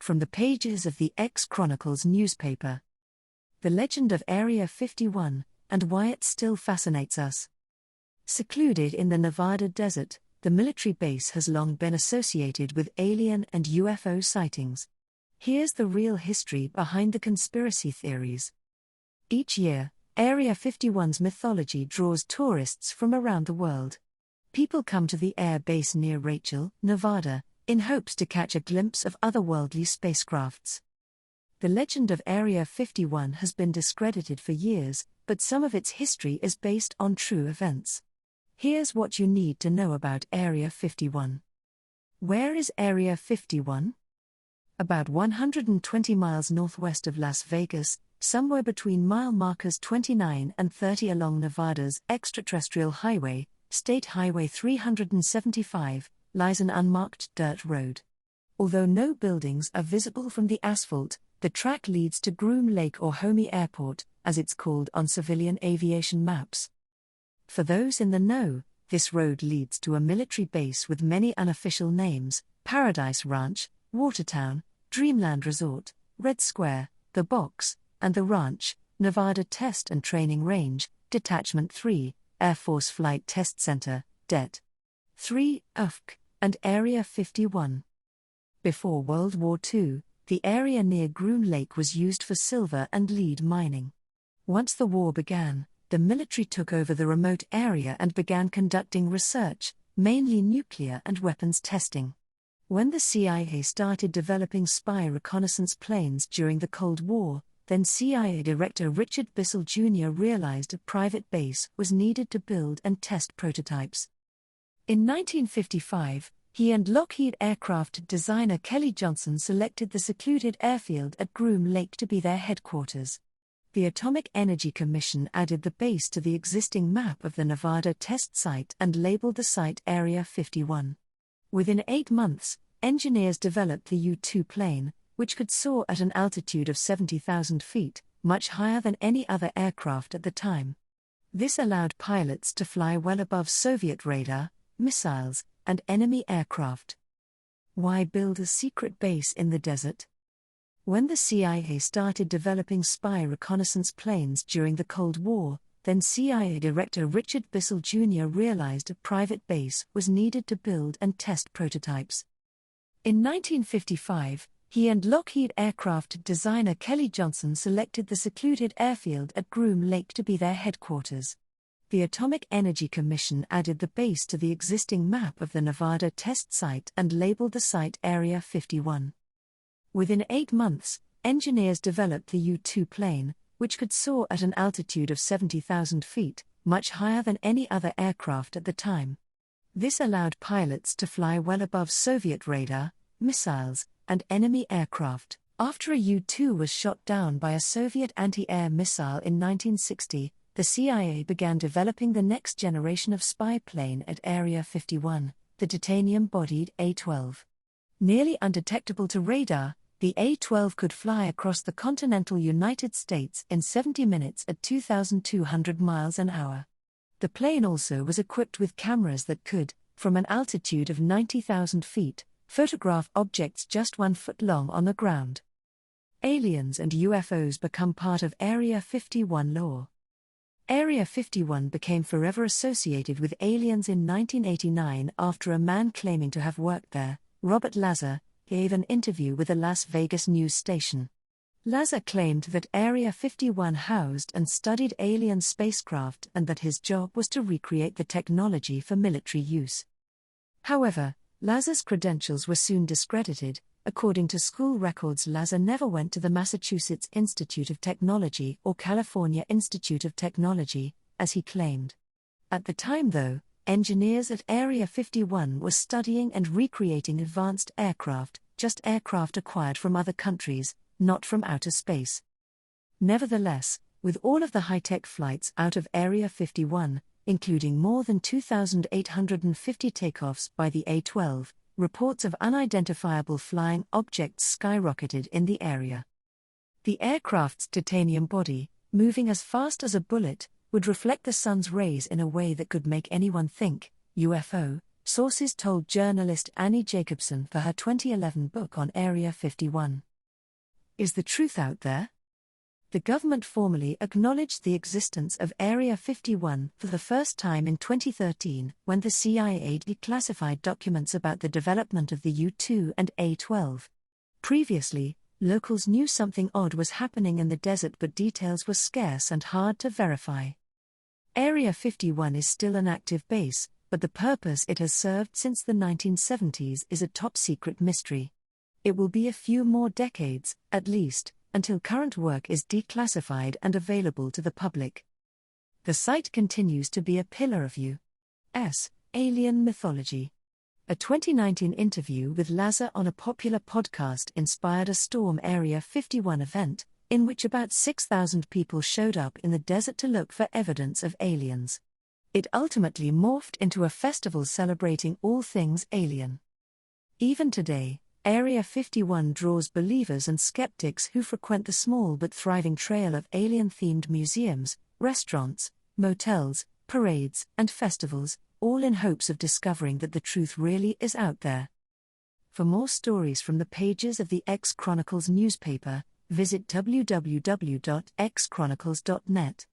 From the pages of the X-Chronicles newspaper. The legend of Area 51, and why it still fascinates us. Secluded in the Nevada desert, the military base has long been associated with alien and UFO sightings. Here's the real history behind the conspiracy theories. Each year, Area 51's mythology draws tourists from around the world. People come to the air base near Rachel, Nevada, in hopes to catch a glimpse of otherworldly spacecrafts. The legend of Area 51 has been discredited for years, but some of its history is based on true events. Here's what you need to know about Area 51. Where is Area 51? About 120 miles northwest of Las Vegas, somewhere between mile markers 29 and 30 along Nevada's extraterrestrial highway, State Highway 375, lies an unmarked dirt road. Although no buildings are visible from the asphalt, the track leads to Groom Lake or Homey Airport, as it's called on civilian aviation maps. For those in the know, this road leads to a military base with many unofficial names: Paradise Ranch, Watertown, Dreamland Resort, Red Square, The Box, and The Ranch, Nevada Test and Training Range, Detachment 3, Air Force Flight Test Center, Det. 3, UFC, and Area 51. Before World War II, the area near Groom Lake was used for silver and lead mining. Once the war began, the military took over the remote area and began conducting research, mainly nuclear and weapons testing. When the CIA started developing spy reconnaissance planes during the Cold War, then CIA Director Richard Bissell Jr. realized a private base was needed to build and test prototypes. In 1955, he and Lockheed aircraft designer Kelly Johnson selected the secluded airfield at Groom Lake to be their headquarters. The Atomic Energy Commission added the base to the existing map of the Nevada test site and labeled the site Area 51. Within 8 months, engineers developed the U-2 plane, which could soar at an altitude of 70,000 feet, much higher than any other aircraft at the time. This allowed pilots to fly well above Soviet radar, missiles, and enemy aircraft. Why build a secret base in the desert? When the CIA started developing spy reconnaissance planes during the Cold War, then CIA Director Richard Bissell Jr. realized a private base was needed to build and test prototypes. In 1955, he and Lockheed aircraft designer Kelly Johnson selected the secluded airfield at Groom Lake to be their headquarters. The Atomic Energy Commission added the base to the existing map of the Nevada test site and labeled the site Area 51. Within 8 months, engineers developed the U-2 plane, which could soar at an altitude of 70,000 feet, much higher than any other aircraft at the time. This allowed pilots to fly well above Soviet radar, missiles, and enemy aircraft. After a U-2 was shot down by a Soviet anti-air missile in 1960, the CIA began developing the next generation of spy plane at Area 51, the titanium-bodied A-12. Nearly undetectable to radar, the A-12 could fly across the continental United States in 70 minutes at 2,200 miles an hour. The plane also was equipped with cameras that could, from an altitude of 90,000 feet, photograph objects just 1 foot long on the ground. Aliens and UFOs become part of Area 51 lore. Area 51 became forever associated with aliens in 1989 after a man claiming to have worked there, Robert Lazar, gave an interview with a Las Vegas news station. Lazar claimed that Area 51 housed and studied alien spacecraft and that his job was to recreate the technology for military use. However, Lazar's credentials were soon discredited. According to school records, Lazar never went to the Massachusetts Institute of Technology or California Institute of Technology, as he claimed. At the time, though, engineers at Area 51 were studying and recreating advanced aircraft, just aircraft acquired from other countries, not from outer space. Nevertheless, with all of the high-tech flights out of Area 51, including more than 2,850 takeoffs by the A-12, reports of unidentifiable flying objects skyrocketed in the area. The aircraft's titanium body, moving as fast as a bullet, would reflect the sun's rays in a way that could make anyone think, UFO, sources told journalist Annie Jacobson for her 2011 book on Area 51. Is the truth out there? The government formally acknowledged the existence of Area 51 for the first time in 2013, when the CIA declassified documents about the development of the U-2 and A-12. Previously, locals knew something odd was happening in the desert, but details were scarce and hard to verify. Area 51 is still an active base, but the purpose it has served since the 1970s is a top-secret mystery. It will be a few more decades, at least, until current work is declassified and available to the public. The site continues to be a pillar of U.S. alien mythology. A 2019 interview with Lazar on a popular podcast inspired a Storm Area 51 event, in which about 6,000 people showed up in the desert to look for evidence of aliens. It ultimately morphed into a festival celebrating all things alien. Even today, Area 51 draws believers and skeptics who frequent the small but thriving trail of alien-themed museums, restaurants, motels, parades, and festivals, all in hopes of discovering that the truth really is out there. For more stories from the pages of the X Chronicles newspaper, visit www.xchronicles.net.